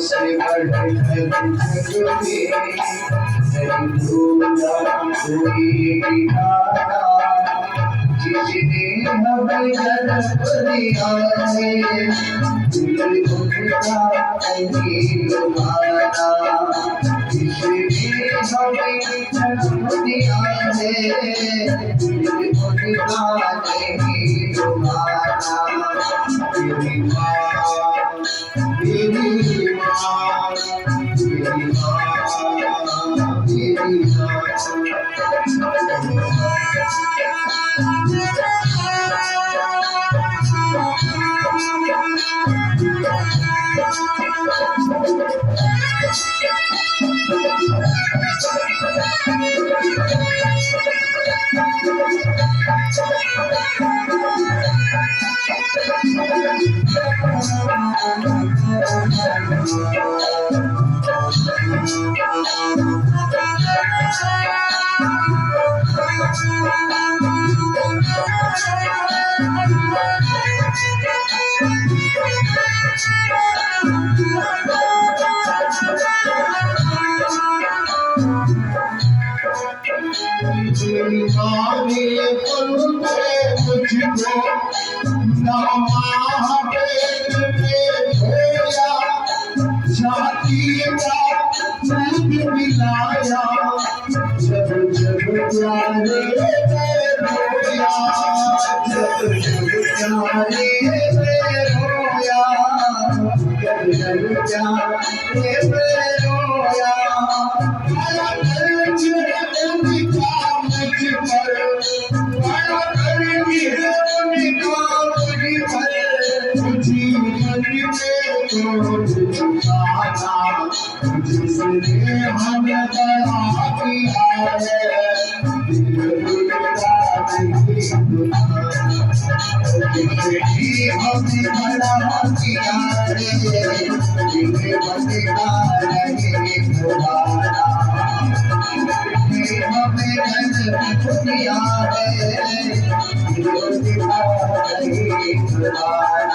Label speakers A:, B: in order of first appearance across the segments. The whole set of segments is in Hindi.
A: से बढ़कर जगते नहीं भूला कोई ठिकाना जिसने हमें जन्म दिया है दिल उनका नहीं तुम्हारा जिसने हमें जन्म दिया है दिल उनका नहीं तुम्हारा तेरी माँ तेरी माँ तेरी माँ तेरी मुझको छाती का दूध मिलाया जब जब प्यारे रोया जब जब प्यारे रोया जब जब प्यारे रोया बड़ा कर्ज उनका मुझ पर बड़ा कर्ज उनका मुझ पर जीवन में तो चुकाना जिसने हमें बड़ा किया है दिल रुकता नहीं जिसने हमें बड़ा किया है दिल बदला नहीं दोबारा हमें जन्म दिया है दिल बदला नहीं दोबारा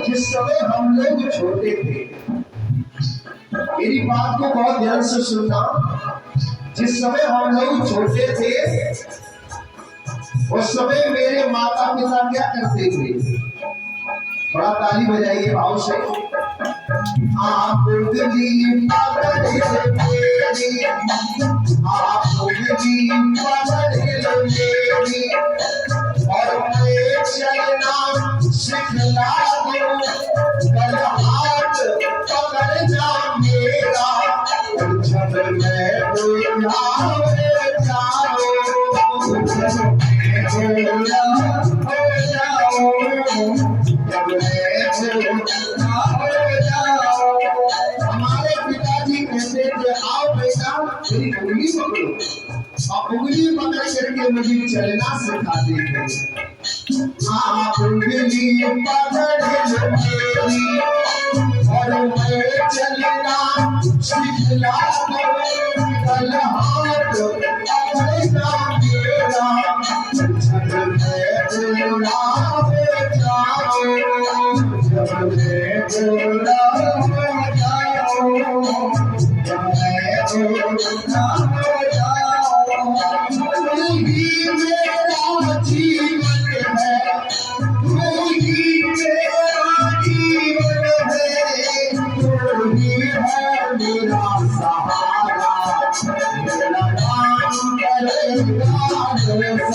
A: जिस समय हम लोग छोटे थे, मेरी बात को बहुत ध्यान से सुनना। जिस समय हम लोग छोटे थे उस समय मेरे माता पिता क्या करते थे? बड़ा ताली बजाइए भाव से। आप उंगली पकड़ मेरी, आप उंगली पकड़ मेरी और मैं चलना सिखला दो, कल हाथ पकड़ जा मेरा और जब मैं बुलावे जाओ, जब मैं बुलावे जाओ, जब मैं बुलावे जाओ। हमारे पिताजी कहते थे आओ बेटा मेरी उंगली पकड़ो, और उंगली पकड़ करके मुझे चलना सिखाते थे। आप उंगली पकड़ मेरी और मैं चलना सिखला दो, कल हाथ पकड़ना मेरा जब मैं बुलावे जाओ, जब मैं बुलावे जाओ, जब मैं बुलावे जाओ। तू ही मेरा जीवन है, तू ही मेरा जीवन है, तू ही है मेरा सहारा, मेरा नाम करेगा